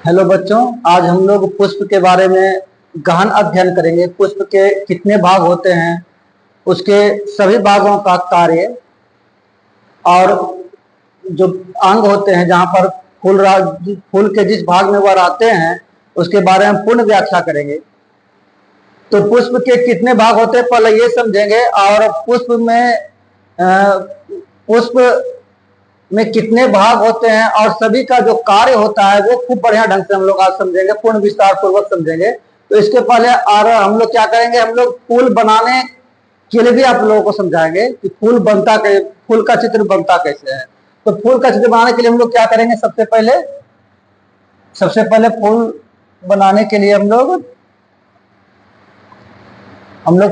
Hello बच्चों, आज हम लोग पुष्प के बारे में गहन अध्ययन करेंगे। पुष्प के कितने भाग होते हैं, उसके सभी भागों का कार्य और जो अंग होते हैं जहाँ पर फूल के जिस भाग में वह आते हैं उसके बारे में पूर्ण व्याख्या करेंगे। तो पुष्प के कितने भाग होते हैं पहले ये समझेंगे, और पुष्प में कितने भाग होते हैं और सभी का जो कार्य होता है वो खूब बढ़िया ढंग से हम लोग आज समझेंगे, पूर्ण विस्तार पूर्वक समझेंगे। तो इसके पहले और हम लोग क्या करेंगे, हम लोग फूल बनाने के लिए भी आप लोगों को समझाएंगे कि फूल बनता कैसे, फूल का चित्र बनता कैसे है। तो फूल का चित्र बनाने के लिए हम लोग क्या करेंगे, सबसे पहले फूल बनाने के लिए हम लोग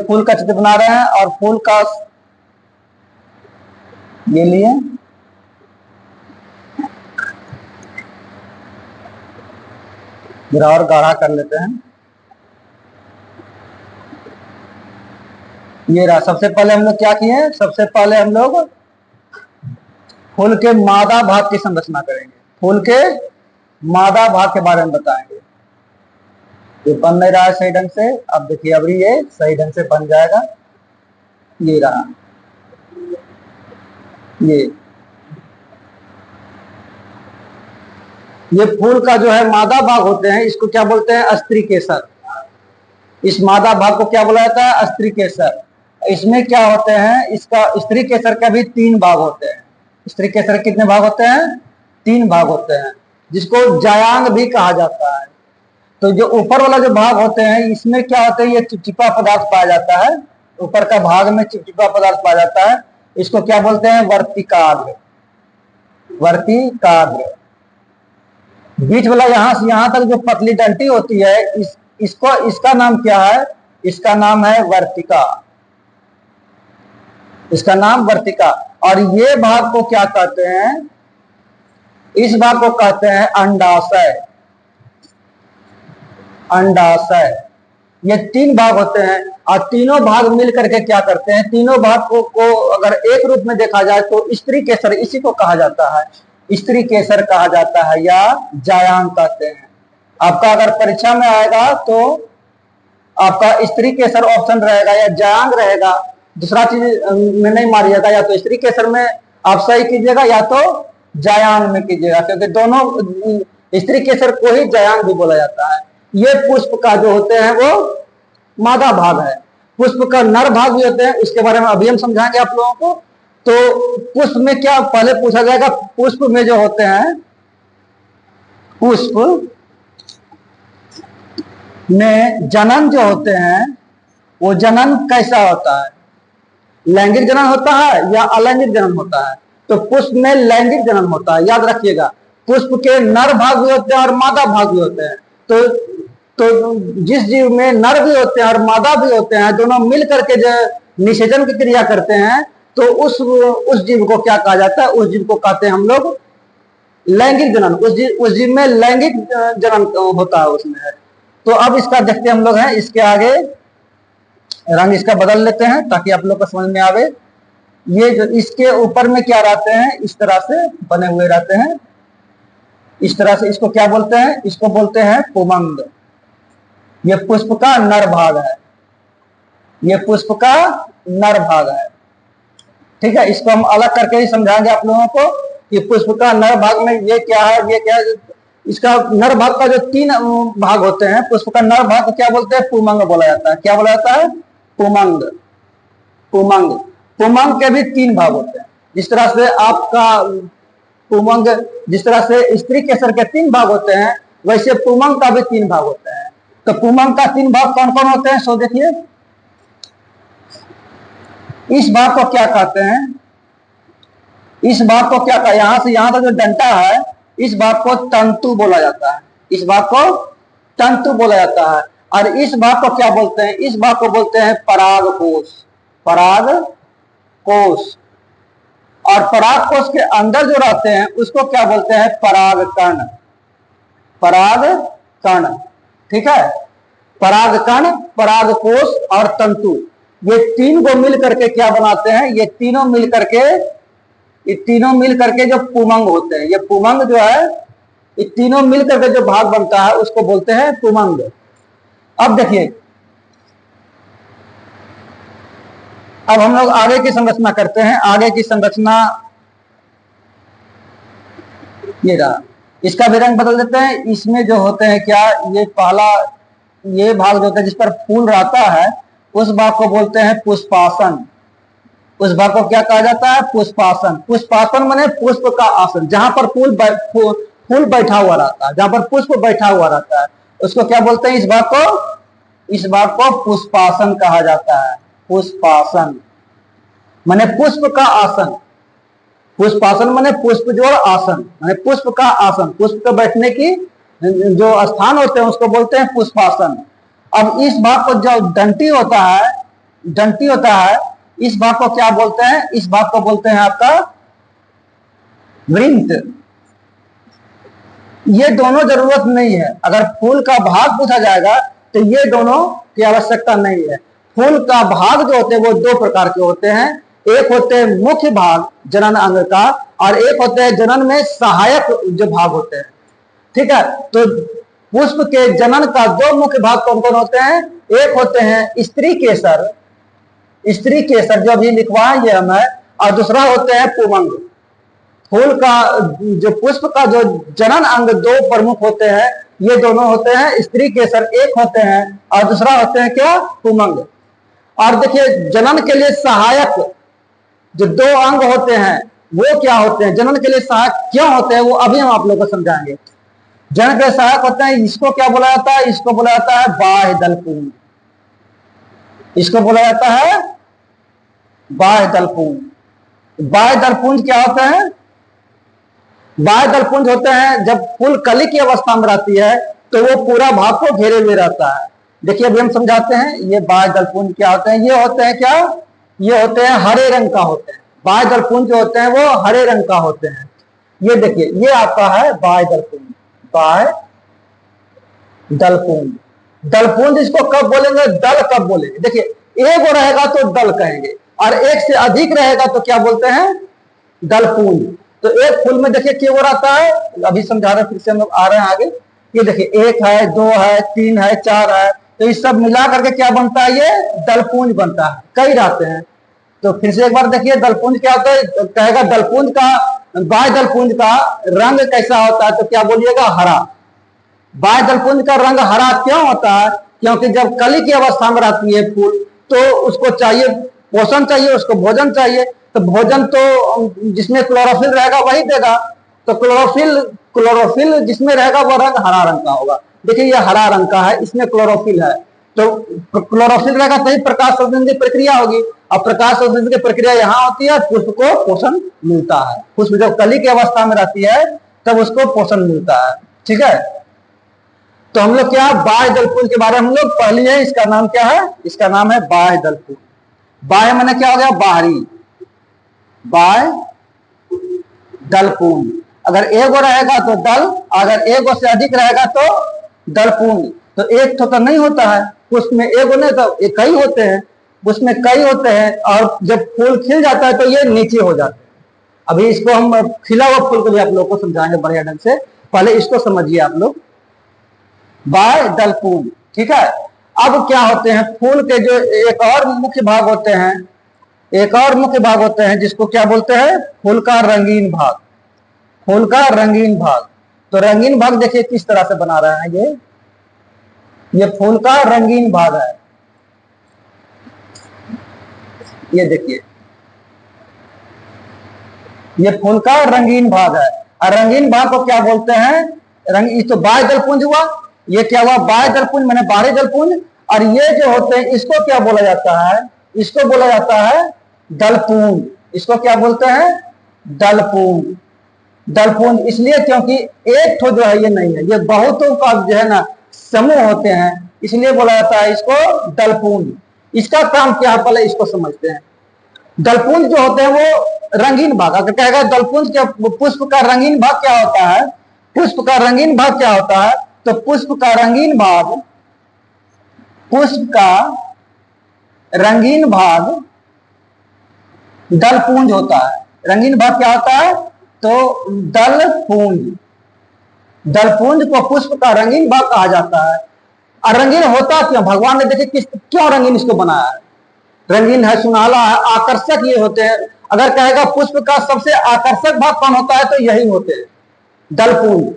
फूल का चित्र बना रहे हैं। और फूल का ये लिए जरा और गाढ़ा कर लेते हैं। ये रहा। सबसे पहले हम लोग क्या किए, सबसे पहले हम लोग फूल के मादा भाग की संरचना करेंगे, फूल के मादा भाग के बारे में बताएंगे। ये बन नहीं रहा है सही ढंग से, अब देखिए अभी ये सही ढंग से बन जाएगा। ये रहा, ये फूल का जो है मादा भाग होते हैं, इसको क्या बोलते हैं, स्त्री केसर। इस मादा भाग को क्या बोला जाता है, स्त्री केसर। इसमें क्या होते हैं, इसका स्त्री केसर का भी 3 भाग होते हैं। स्त्री केसर कितने भाग होते हैं, 3 भाग होते हैं, जिसको जायांग भी कहा जाता है। तो जो ऊपर वाला जो भाग होते हैं इसमें क्या होता है, ये चिपचिपा पदार्थ पाया जाता है। ऊपर का भाग में चिपचिपा पदार्थ पाया जाता है, इसको क्या बोलते हैं, वर्तिकाग्र। बीच वाला यहां से यहां तक जो पतली डंटी होती है, इसका नाम क्या है, इसका नाम है वर्तिका। इसका नाम वर्तिका। और ये भाग को क्या कहते हैं, इस भाग को कहते हैं अंडाशय। ये 3 भाग होते हैं, और तीनों भाग मिल करके क्या करते हैं, तीनों भाग को अगर एक रूप में देखा जाए तो स्त्री केसर इसी को कहा जाता है, स्त्री केसर कहा जाता है या जायांग कहते हैं। आपका अगर परीक्षा में आएगा तो आपका स्त्री केसर ऑप्शन रहेगा या जायांग रहेगा, दूसरा चीज में नहीं मारिएगा। या तो स्त्री केसर में आप सही कीजिएगा या तो जायांग में कीजिएगा, क्योंकि दोनों स्त्री केसर को ही जायांग भी बोला जाता है। ये पुष्प का जो होते हैं वो मादा भाग है। पुष्प का नर भाग भी होते हैं, इसके बारे में अभी हम समझाएंगे आप लोगों को। तो पुष्प में क्या पहले पूछा जाएगा, पुष्प में जो होते हैं, पुष्प में जनन जो होते हैं वो जनन कैसा होता है, लैंगिक जनन होता है या अलैंगिक जनन होता है। तो पुष्प में लैंगिक जनन होता है, याद रखिएगा। पुष्प के नर भाग भी होते हैं और मादा भाग भी होते हैं। तो जिस जीव में नर भी होते हैं और मादा भी होते हैं, दोनों मिल करके जो निषेचन की क्रिया करते हैं, तो उस जीव को क्या कहा जाता है, उस जीव को कहते हैं हम लोग लैंगिक जनन। उस जीव में लैंगिक जनन होता है उसमें। तो अब इसका देखते हम लोग हैं, इसके आगे रंग इसका बदल लेते हैं ताकि आप लोग को समझ में आवे। ये जो इसके ऊपर में क्या रहते हैं, इस तरह से बने हुए रहते हैं, इस तरह से। इसको क्या बोलते हैं, इसको बोलते हैं पुमंग। ये पुष्प का नर भाग है, ये पुष्प का नर भाग है। ठीक है, इसको हम अलग करके ही समझाएंगे आप लोगों को कि पुष्प का नर भाग में ये क्या है, ये क्या है। इसका नर भाग का जो 3 भाग होते हैं, पुष्प का नर भाग को क्या बोलते हैं, पुमंग बोला जाता है। क्या बोला जाता है, पुमंग। पुमंग के भी 3 भाग होते हैं। जिस तरह से आपका पुमंग, जिस तरह से स्त्री केसर के 3 भाग होते हैं, वैसे पुमंग का भी 3 भाग होते हैं। तो पुमंग का 3 भाग कौन कौन होते हैं, सो देखिए। इस भाग को क्या कहते हैं, इस भाग को क्या कहते हैं, यहां से यहां तक जो डंटा है, इस भाग को तंतु बोला जाता है। इस भाग को तंतु बोला जाता है। और इस भाग को क्या बोलते हैं, इस भाग को बोलते हैं परागकोश। और परागकोश के अंदर जो रहते हैं उसको क्या बोलते हैं, परागकण। ठीक है, परागकण, परागकोश और तंतु, ये 3 को मिल करके क्या बनाते हैं, ये तीनों मिल करके जो पुमंग होते हैं। ये पुमंग जो है ये तीनों मिलकर के जो भाग बनता है उसको बोलते हैं पुमंग। अब देखिए, अब हम लोग आगे की संरचना करते हैं। आगे की संरचना ये रहा, इसका भी रंग बदल देते हैं। इसमें जो होते हैं क्या, ये पहला ये भाग जो होता है जिस पर फूल रहता है उस भाग को बोलते हैं पुष्पासन। उस भाग को क्या कहा जाता है, पुष्पासन। पुष्पासन माने पुष्प का आसन, जहां पर फूल बैठा हुआ रहता है, जहां पर पुष्प बैठा हुआ रहता है उसको क्या बोलते हैं, इस भाग को पुष्पासन कहा जाता है। पुष्पासन माने पुष्प का आसन। पुष्पासन माने पुष्प जोड़ आसन, माने पुष्प का आसन, पुष्प पे बैठने की जो स्थान होते हैं उसको बोलते हैं पुष्पासन। अब इस भाग को जो डंटी होता है इस भाग को क्या बोलते हैं, इस भाग को बोलते हैं आपका वृंत। ये दोनों जरूरत नहीं है, अगर फूल का भाग पूछा जाएगा तो ये दोनों की आवश्यकता नहीं है। फूल का भाग जो होते हैं वो दो प्रकार के होते हैं, एक होते हैं मुख्य भाग जनन अंग का, और एक होते हैं जनन में सहायक जो भाग होते हैं। ठीक है, तो पुष्प के जनन का दो मुख्य भाग कौन कौन होते हैं, एक होते हैं स्त्री केसर जो अभी लिखवाएंगे हमें, और दूसरा होते हैं पुमंग। फूल का जो पुष्प का जो जनन अंग दो प्रमुख होते हैं, ये दोनों होते हैं स्त्री केसर एक होते हैं और दूसरा होते हैं क्या, पुमंग। और देखिए जनन के लिए सहायक जो दो अंग होते हैं वो क्या होते हैं, जनन के लिए सहायक क्यों होते हैं वो अभी हम आप लोगों को समझाएंगे। जनन के सहायक होते हैं, इसको क्या बोला जाता है, इसको बोला जाता है बाह्य दलपुंज। इसको बोला जाता है बाह्य दलपुंज। बाह्य दलपुंज क्या होते हैं, बाह्य दलपुंज होते हैं जब फूल कली की अवस्था में रहती है तो वो पूरा भाग को घेरे हुए रहता है। देखिए अभी हम समझाते हैं ये बाह्य दलपुंज क्या होते हैं। ये होते हैं क्या, ये होते हैं हरे रंग का होते हैं। बाह्य दलपुंज जो होते हैं वो हरे रंग का होते हैं। ये देखिए ये आपका है बाह्य दलपुंज। बाह्य दलपुंज, दलपुंज इसको कब बोलेंगे, दल कब बोलेंगे। देखिए एक रहेगा तो दल कहेंगे और एक से अधिक रहेगा तो क्या बोलते हैं, दलपुंज। तो एक फूल में देखिए क्या हो रहता है, अभी समझा रहे, फिर से हम लोग आ रहे हैं आगे। ये देखिए एक है, दो है, तीन है, चार है, तो ये सब मिला करके क्या बनता है, ये दलपुंज बनता है। कई रहते हैं, तो फिर से एक बार देखिए दलपुंज क्या होता है, कहेगा दलपुंज का, बाह्य दलपुंज का रंग कैसा होता है, तो क्या बोलिएगा, हरा। बाह्य दलपुंज का रंग हरा क्यों होता है, क्योंकि जब कली की अवस्था में रहती है फूल तो उसको चाहिए पोषण चाहिए, उसको भोजन चाहिए। तो भोजन तो जिसमें क्लोरोफिल रहेगा वही देगा, तो क्लोरोफिल जिसमें रहेगा वो रंग हरा रंग का होगा। देखिए ये हरा रंग का है, इसमें क्लोरोफिल है, तो क्लोरोफिल रहेगा तभी प्रकाश संश्लेषण की प्रक्रिया होगी। और प्रकाश संश्लेषण की प्रक्रिया यहाँ होती है, पुष्प को पोषण मिलता है। पुष्प जब कली की अवस्था में रहती है तब उसको पोषण मिलता है। ठीक है, तो हम लोग क्या, बाह्य दलपुंज के बारे में हम लोग पढ़ लिए। इसका नाम क्या है, इसका नाम है बाह्य दलपुंज। बाह्य माने क्या हो गया, बाहरी, बाह्य दलपुंज। अगर एगो रहेगा तो दल, अगर एगो से अधिक रहेगा तो दलपुंज। तो एक तो नहीं होता है, उसमें एगो नहीं तो कई होते हैं, उसमें कई होते हैं। और जब फूल खिल जाता है तो ये नीचे हो जाते हैं। अभी इसको हम खिला हुआ फूल को भी आप लोग को समझाएंगे बढ़िया ढंग से, पहले इसको समझिए आप लोग, बाह्य दलपुंज। ठीक है, अब क्या होते हैं, फूल के जो एक और मुख्य भाग होते हैं, एक और मुख्य भाग होते हैं जिसको क्या बोलते हैं, फूल का रंगीन भाग। फूल का रंगीन भाग, तो रंगीन भाग देखिए किस तरह से बना रहे हैं, ये फूल का रंगीन भाग है। ये देखिए ये फूल का रंगीन भाग है। और रंगीन भाग को क्या बोलते हैं, रंग, तो बाह्य दलपुंज हुआ, ये क्या हुआ, बाह्य दलपुंज मैंने बाहरी दलपुंज। और ये जो होते हैं इसको क्या बोला जाता है, इसको बोला जाता है दलपुंज। इसको क्या बोलते हैं, दलपुंज। दलपुंज इसलिए क्योंकि एक ठो जो है ये नहीं है, ये बहुतों का जो है ना समूह होते हैं, इसलिए बोला जाता है इसको दलपुंज। इसका काम क्या है, पहले इसको समझते हैं। दलपुंज जो होते हैं वो रंगीन भाग, अगर कहेगा दलपुंज क्या, पुष्प का रंगीन भाग क्या होता है, पुष्प का रंगीन भाग क्या होता है, तो पुष्प का रंगीन भाग, पुष्प का रंगीन भाग दलपुंज होता है। रंगीन भाग क्या होता है, तो दलपुंज। दलपुंज को पुष्प का रंगीन भाग कहा जाता है। और रंगीन होता क्यों, भगवान ने देखे किस क्यों रंगीन इसको बनाया है। रंगीन है, सुनहला है, आकर्षक ये होते हैं। अगर कहेगा पुष्प का सबसे आकर्षक भाग कौन होता है तो यही होते हैं, दलपुंज।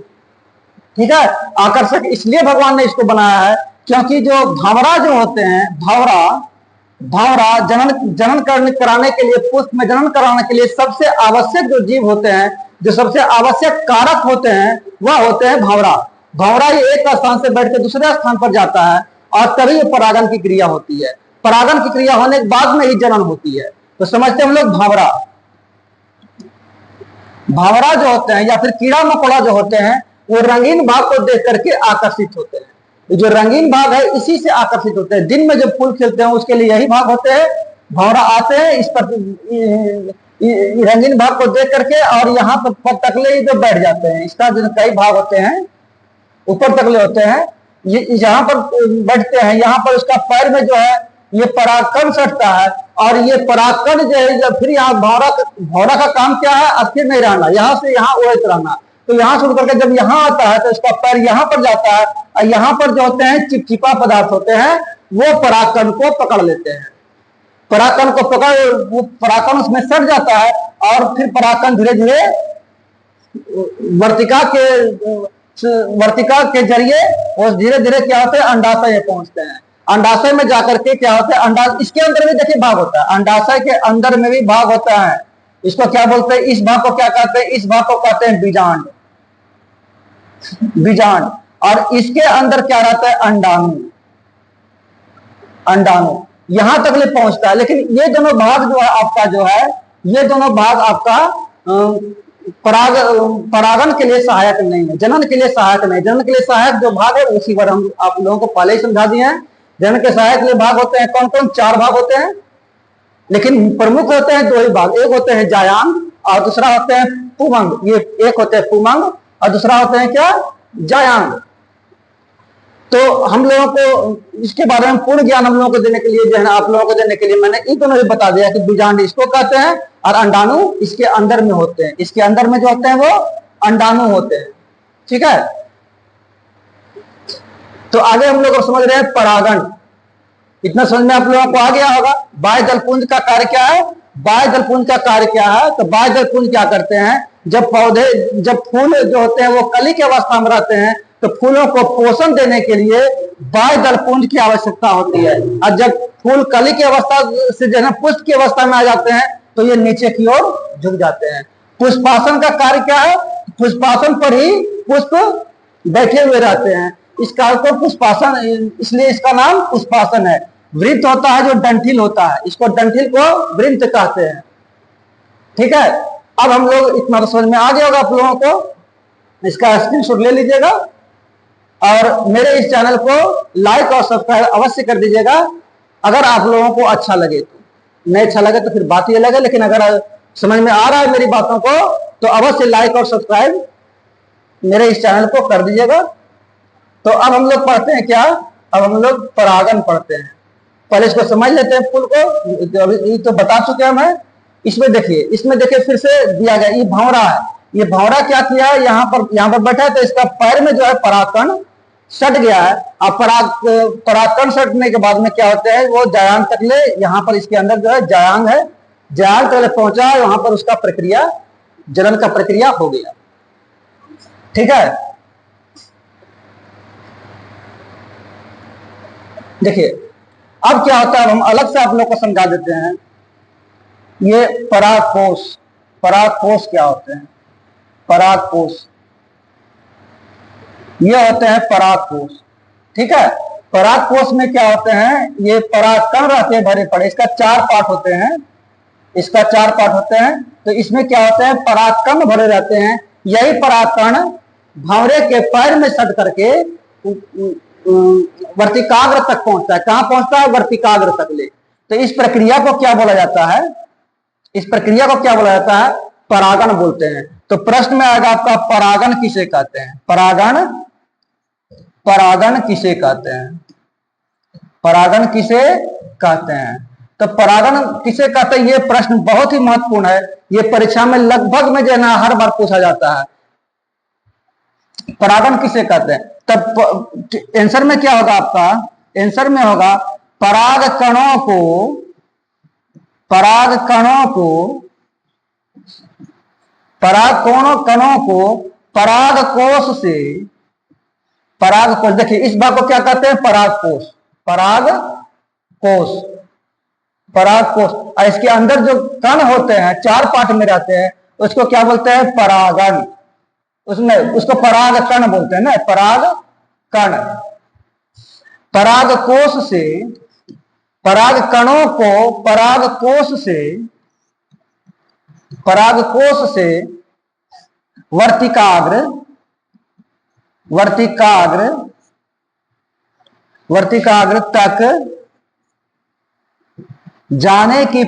ठीक है, आकर्षक इसलिए भगवान ने इसको बनाया है क्योंकि जो भंवरा जो होते हैं, भंवरा जनन कराने के लिए, पुष्प में जनन कराने के लिए सबसे आवश्यक जो जीव होते हैं, जो सबसे आवश्यक कारक होते हैं, वह होते हैं भंवरा। भंवरा ये एक स्थान से बैठ के दूसरे स्थान पर जाता है और तभी परागन की क्रिया होती है। परागन की क्रिया होने के बाद में ही जनन होती है। तो समझते हैं हम लोग भंवरा। भंवरा जो होते हैं या फिर कीड़ा मकोड़ा जो होते हैं, वो रंगीन भाग को देख करके आकर्षित होते हैं। जो रंगीन भाग है इसी से आकर्षित होते हैं। दिन में जब फूल खिलते हैं उसके लिए यही भाग होते हैं। भंवरा आते हैं इस पर रंगीन भाग को देख करके और यहाँ पर तकले ही जो बैठ जाते हैं। इसका जो कई भाग होते हैं ऊपर तकले होते हैं, ये यहाँ पर बैठते हैं। यहाँ पर उसका पैर में जो है ये परागकण सटता है और ये परागकण जो है जब फिर यहाँ भंवरा का काम क्या है, अस्थिर नहीं रहना, यहाँ से यहाँ उड़ते रहना। तो यहाँ से उड़ करके जब यहाँ आता है तो इसका पैर यहाँ पर जाता है और यहाँ पर जो होते हैं चिपचिपा पदार्थ होते हैं, वो परागकण को पकड़ लेते हैं। परागकण को पकड़, वो परागकण उसमें सट जाता है और फिर परागकण धीरे धीरे वर्तिका के जरिए वो धीरे धीरे क्या होते हैं, अंडाशय में पहुंचते हैं। अंडाशय में जाकर के क्या होता है, इसके अंदर भी देखिए भाग होता है, अंडाशय के अंदर में भी भाग होता है। इसको क्या बोलते हैं, इस भाग को क्या कहते हैं, इस भाग को कहते हैं बीजांड। बीजांड। और इसके अंदर क्या रहता है, अंडाणु। अंडाणु यहां तक ले पहुंचता है। लेकिन ये दोनों भाग जो है आपका जो है, ये दोनों भाग आपका परागन के लिए सहायक नहीं है, जनन के लिए सहायक नहीं। जनन के लिए सहायक जो भाग है उसी पर हम आप लोगों को पहले ही समझा दिए हैं। जनन के सहायक लिए भाग होते हैं कौन कौन, 4 भाग होते हैं, लेकिन प्रमुख होते हैं 2 ही भाग। एक होते हैं जायांग और दूसरा होते हैं पुमंग। ये एक होते हैं पुमंग और दूसरा होते हैं क्या, जायांग। तो हम लोगों को इसके बारे में पूर्ण ज्ञान हम लोगों को देने के लिए जो है ना, आप लोगों को देने के लिए मैंने इन दोनों भी बता दिया कि बीजांड इसको कहते हैं और अंडाणु इसके अंदर में होते हैं। इसके अंदर में जो होते हैं वो अंडाणु होते हैं। ठीक है, तो आगे हम लोग समझ रहे हैं परागन। इतना समझ में आप लोगों को आ गया होगा। बाह्य जलपुंज का कार्य क्या है, बाह्य जलपुंज का कार्य क्या है। तो बाह्य जलपुंज क्या करते हैं, जब फूल जो होते हैं वो कली की अवस्था में रहते हैं तो फूलों को पोषण देने के लिए बाह्य जलपुंज की आवश्यकता होती है। और जब फूल कली की अवस्था से जो है पुष्प की अवस्था में आ जाते हैं तो ये नीचे की ओर झुक जाते हैं। पुष्पासन का कार्य क्या है, पुष्पासन पर ही पुष्प बैठे हुए रहते हैं। इस कार्य को पुष्पासन, इसलिए इसका नाम पुष्पासन है। वृत्त होता है जो डंठिल होता है, इसको डंठिल को वृत्त कहते हैं। ठीक है, अब हम लोग इतना तो समझ में आ गया होगा आप लोगों को। इसका स्क्रीनशॉट ले लीजिएगा और मेरे इस चैनल को लाइक और सब्सक्राइब अवश्य कर दीजिएगा अगर आप लोगों को अच्छा लगे तो। नहीं अच्छा लगे तो फिर बात ही अलग है, लेकिन अगर समझ में आ रहा है मेरी बातों को तो अवश्य लाइक और सब्सक्राइब मेरे इस चैनल को कर दीजिएगा। तो अब हम लोग पढ़ते हैं क्या, अब हम लोग परागन पढ़ते हैं। पहले इसको समझ लेते हैं फूल को, ये तो बता चुके हैं मैं। इसमें देखिए फिर से दिया गया, ये भंवरा है। ये भंवरा क्या किया है, यहाँ पर बैठा है तो इसका पैर में जो है परागकण सट गया है। अब परागकण सटने के बाद में क्या होता है, वो जायांग तक ले, यहाँ पर इसके अंदर जो है जायांग है, जायांग तक पहुंचा, वहां पर उसका प्रक्रिया, जनन का प्रक्रिया हो गया। ठीक है, देखिए अब क्या होता है, हम अलग से आप लोग को समझा देते हैं। ये परागकोश, परागकोश क्या होते हैं, परागकोश ये होते हैं परागकोश। ठीक है, परागकोश में क्या होते हैं, ये परागकण रहते हैं भरे पड़े। इसका 4 पार्ट होते हैं, इसका 4 पार्ट होते हैं। तो इसमें क्या होते हैं, परागकण भरे रहते हैं। यही परागकण भंवरे के पैर में सट करके वर्तिकाग्र तक पहुंचता है। कहां पहुंचता है, वर्तिकाग्र तक ले। तो इस प्रक्रिया को क्या बोला जाता है, इस प्रक्रिया को क्या बोला जाता है, परागन बोलते हैं। तो प्रश्न में आएगा आपका परागन किसे कहते हैं, परागन किसे कहते हैं, परागन किसे कहते हैं। तो परागन किसे कहते हैं, ये प्रश्न बहुत ही महत्वपूर्ण है। ये परीक्षा में लगभग में जो है ना हर बार पूछा जाता है। परागण किसे कहते हैं? तब आंसर में क्या होगा आपका? आंसर में होगा पराग कणों को पराग कोश से, देखिए इस भाग को क्या कहते हैं? पराग कोश। और इसके अंदर जो कण होते हैं, 4 पार्ट में रहते हैं, उसको क्या बोलते हैं? परागण। उसमें उसको पराग कण बोलते हैं ना, पराग कण। पराग कोश से, पराग कणों को पराग कोश से वर्तिकाग्र तक जाने की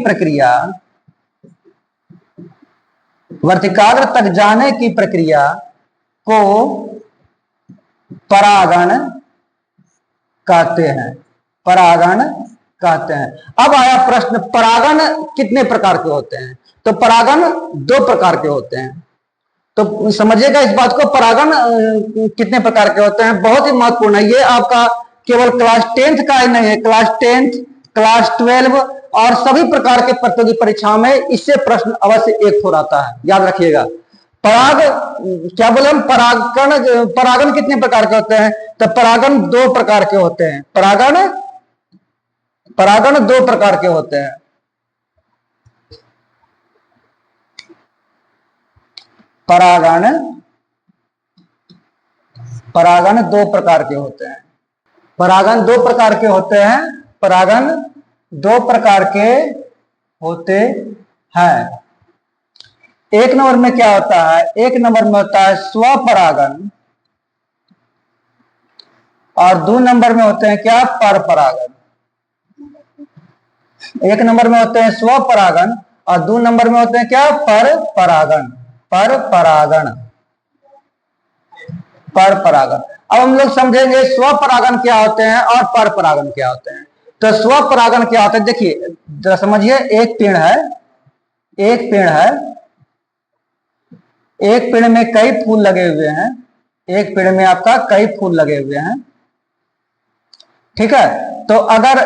प्रक्रिया को परागण कहते हैं। अब आया प्रश्न, परागण कितने प्रकार के होते हैं? तो परागण 2 प्रकार के होते हैं। तो समझिएगा इस बात को, परागण कितने प्रकार के होते हैं, बहुत ही महत्वपूर्ण है। ये आपका केवल क्लास 10th का ही नहीं है, क्लास 10th, क्लास 12 और सभी प्रकार के प्रतियोगी परीक्षाओं में इससे प्रश्न अवश्य एक हो आता है, याद रखिएगा। क्या बोले हम? परागण कितने प्रकार के होते हैं? तो परागण 2 प्रकार के होते हैं। परागण 2 प्रकार के होते हैं। परागण 2 प्रकार के होते हैं। परागण 2 प्रकार के होते हैं। एक नंबर में क्या होता है? एक नंबर में होता है स्वपरागण, और 2 नंबर में होते हैं क्या? परपरागण। एक नंबर में होते हैं स्वपरागण और 2 नंबर में होते हैं क्या? परपरागण। अब हम लोग समझेंगे स्वपरागण क्या होते हैं और परपरागण क्या होते हैं। तो स्वपरागण क्या होता है? देखिए जरा समझिए, एक पेड़ में कई फूल लगे हुए हैं। एक पेड़ में आपका कई फूल लगे हुए हैं, ठीक है। तो अगर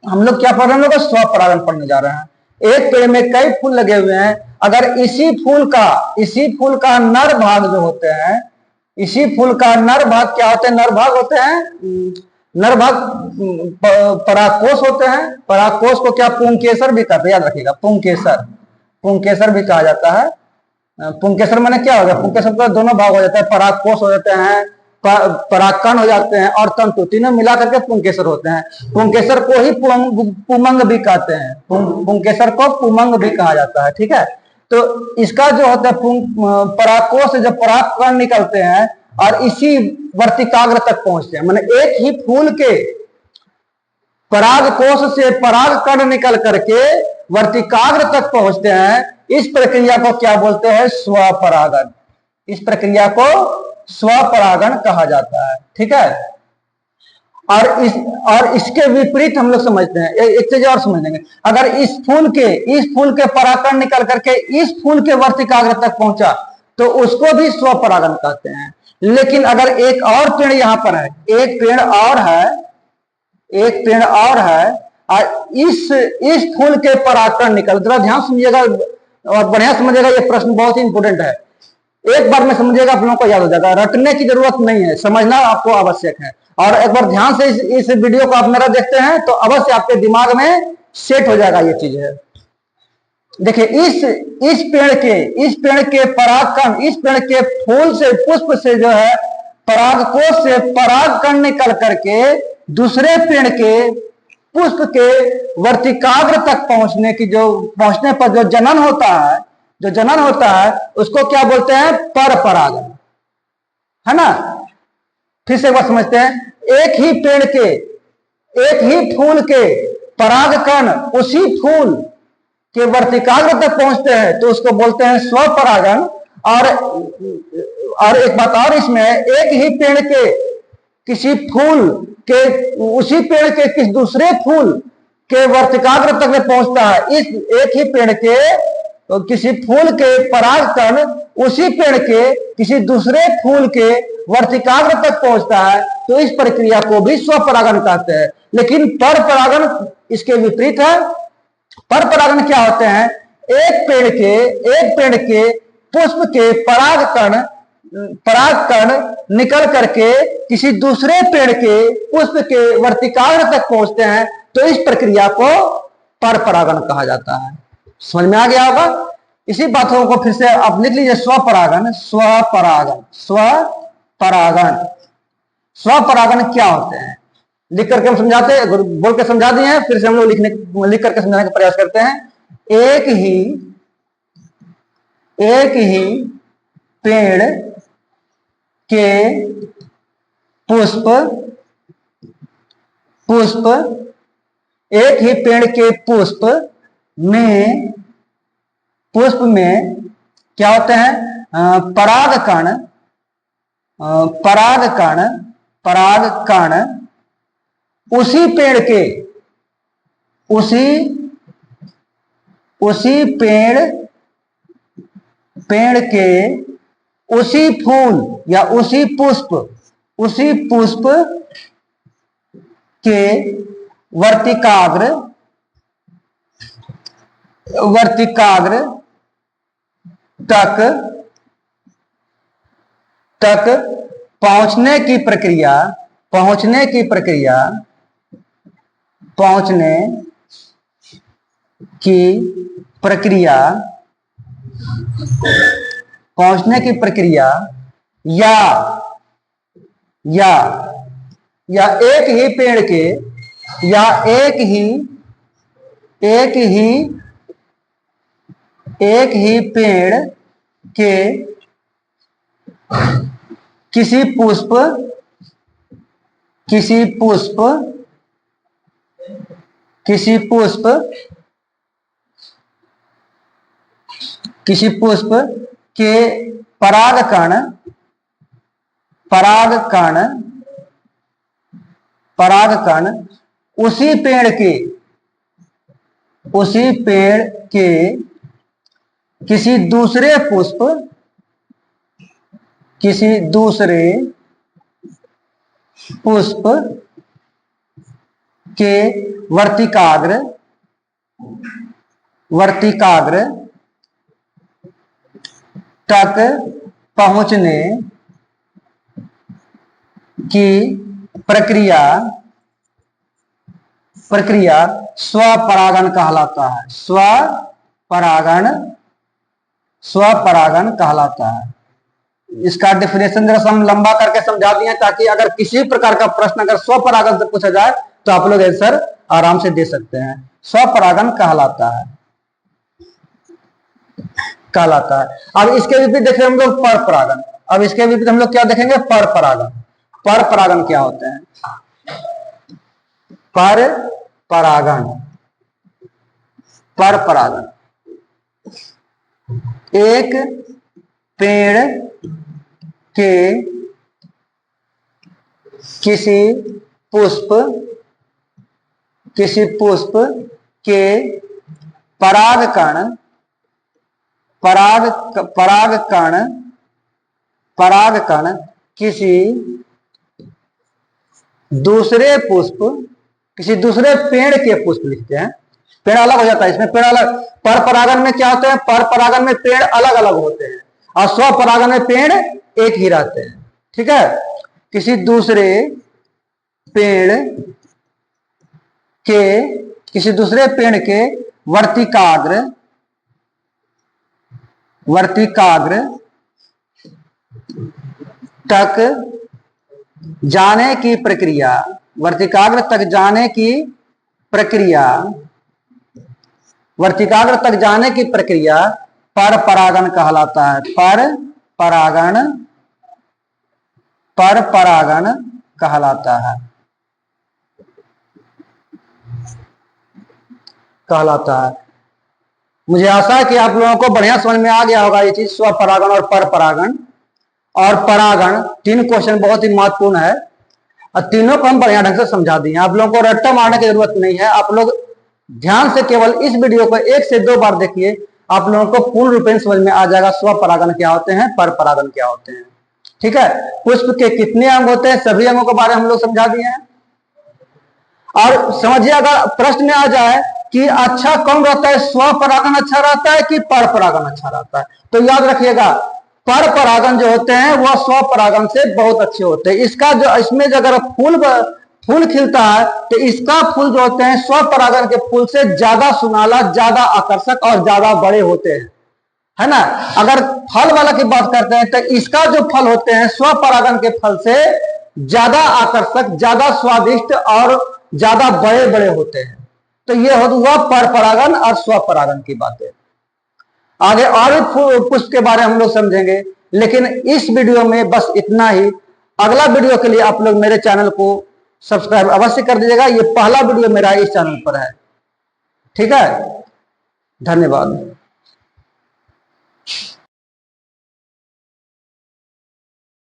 हम लोग क्या पढ़ रहे हैं? हम लोग स्वपरागण पढ़ने जा रहे हैं। एक पेड़ में कई फूल लगे हुए हैं, अगर इसी फूल का नर भाग जो होते हैं, इसी फूल का नर भाग क्या होते हैं? नर भाग परागकोश होते हैं। परागकोश को क्या पुंकेसर भी कहते हैं, याद रखिएगा, पुंकेसर भी कहा जाता है। पुंकेसर माने क्या हो गया? पुंकेसर का दोनों भाग हो जाता है, परागकोश हो जाते हैं, परागकण हो जाते हैं और तंतु, तीनों मिला करके पुंकेसर होते हैं। पुंकेसर को ही पुमंग भी कहते हैं, पुंकेसर को पुमंग भी कहा जाता है, ठीक है। तो इसका जो होता है परागकोश से जब परागकण निकलते हैं और इसी वर्तिकाग्र तक पहुंचते हैं, माने एक ही फूल के परागकोश से परागकण निकल करके वर्तिकाग्र तक पहुंचते हैं, इस प्रक्रिया को क्या बोलते हैं? स्वपरागण। इस प्रक्रिया को स्वपरागण कहा जाता है, ठीक है। और इसके विपरीत हम लोग समझते हैं, एक चीज और समझ लेंगे। अगर इस फूल के परागकण निकल करके इस फूल के वर्तिकाग्र तक पहुंचा तो उसको भी स्वपरागण कहते हैं। लेकिन अगर एक और पेड़ यहां पर है, एक पेड़ और है और इस फूल के परागकण निकल, जरा ध्यान समझिएगा और बढ़िया समझिएगा, ये प्रश्न बहुत ही इंपोर्टेंट है। एक बार में समझिएगा, आप लोगों को याद हो जाएगा, रटने की जरूरत नहीं है, समझना आपको आवश्यक है। और एक बार ध्यान से इस वीडियो को आप मेरा देखते हैं तो अवश्य आपके दिमाग में सेट हो जाएगा ये चीज है। देखिए इस पेड़ के परागकण, इस पेड़ के फूल से, पुष्प से जो है परागकोश से परागकण निकल करके दूसरे पेड़ के पुष्प के वर्तिकाग्र तक पहुंचने पर जो जनन होता है उसको क्या बोलते हैं? परपरागण, है ना। फिर से एक बार समझते हैं, एक ही फूल के परागकण उसी फूल के वर्तिकाग्र तक पहुंचते हैं तो उसको बोलते हैं स्वपरागण। और एक बात और इसमें, एक ही पेड़ के किसी फूल के उसी पेड़ के किसी दूसरे फूल के वर्तिकाग्र तक में पहुंचता है। इस एक ही पेड़ के तो किसी फूल के परागकण उसी पेड़ के किसी दूसरे फूल के वर्तिकाग्र तक पहुंचता है, तो इस प्रक्रिया को भी स्वपरागण कहते हैं। लेकिन पर परागण इसके विपरीत है। पर परागण क्या होते हैं? एक पेड़ के पुष्प के परागकण निकल करके किसी दूसरे पेड़ के पुष्प के वर्तिकाग्र तक पहुंचते हैं, तो इस प्रक्रिया को पर परागण कहा जाता है। समझ में आ गया होगा? इसी बातों को फिर से आप लिख लीजिए। स्वपरागण क्या होते हैं लिख करके हम समझाते हैं, बोल के समझा दिए हैं, फिर से हम लोग लिख करके समझाने का प्रयास करते हैं। एक ही पेड़ के पुष्प एक ही पेड़ के पुष्प में क्या होते हैं? परागकण उसी पेड़ के उसी फूल या उसी पुष्प के वर्तिकाग्र तक पहुंचने की प्रक्रिया या एक ही पेड़ के किसी पुष्प के परागकण उसी पेड़ के किसी दूसरे पुष्प के वर्तिकाग्र तक पहुंचने की प्रक्रिया स्वपरागण कहलाता है। स्वपरागण कहलाता है। इसका डेफिनेशन जरा हम लंबा करके समझा दिए, ताकि अगर किसी प्रकार का प्रश्न अगर स्वपरागण से पूछा जाए तो आप लोग आंसर आराम से दे सकते हैं। स्वपरागण कहलाता है। अब इसके विपरीत देखें हम लोग पर परागण। अब इसके विपरीत हम लोग क्या देखेंगे? पर परागण। पर परागण क्या होते हैं? पर परागण एक पेड़ के किसी पुष्प के परागकण किसी दूसरे पेड़ के पुष्प लिखते हैं। पेड़ अलग हो जाता है इसमें, पेड़ अलग। पर परागण में क्या होता है? पर परागण में पेड़ अलग अलग होते हैं और स्वपरागण में पेड़ एक ही रहते हैं। ठीक है? किसी दूसरे पेड़ के वर्तिकाग्र तक जाने की प्रक्रिया पर परागण कहलाता है। पर परागण कहलाता है। मुझे आशा है कि आप लोगों को बढ़िया समझ में आ गया होगा ये चीज, स्वपरागण और पर परागण और परागण। 3 क्वेश्चन बहुत ही महत्वपूर्ण है और तीनों को हम बढ़िया ढंग से समझा दिए। आप लोगों को रट्टा मारने की जरूरत नहीं है। आप लोग ध्यान से केवल इस वीडियो को 1 से 2 बार देखिए, आप लोगों को पूर्ण रूप में समझ में आ जाएगा स्वपरागन क्या होते हैं, पर परागन क्या होते हैं। ठीक है, पुष्प के कितने अंग होते हैं, सभी अंगों के बारे में हम लोग समझा दिए हैं। और समझिए, अगर प्रश्न में आ जाए कि अच्छा कौन रहता है, स्वपरागन अच्छा रहता है कि पर परागन अच्छा रहता है, तो याद रखिएगा पर परागन जो होते हैं वह स्वपरागन से बहुत अच्छे होते हैं। इसका जो इसमें जो अगर फूल खिलता है तो इसका फूल जो होते हैं स्वपरागन के फूल से ज्यादा सुनाला, ज्यादा आकर्षक और ज्यादा बड़े होते हैं, है ना। अगर फल वाला की बात करते हैं तो इसका जो फल होते हैं स्वपरागन के फल से ज्यादा आकर्षक, ज्यादा स्वादिष्ट और ज्यादा बड़े बड़े होते हैं। तो ये हुआ पर परागन और स्वपरागन की बातें। आगे और भी पुष्प के बारे में हम लोग समझेंगे, लेकिन इस वीडियो में बस इतना ही। अगला वीडियो के लिए आप लोग मेरे चैनल को सब्सक्राइब अवश्य कर दीजिएगा। ये पहला वीडियो मेरा इस चैनल पर है। ठीक है, धन्यवाद।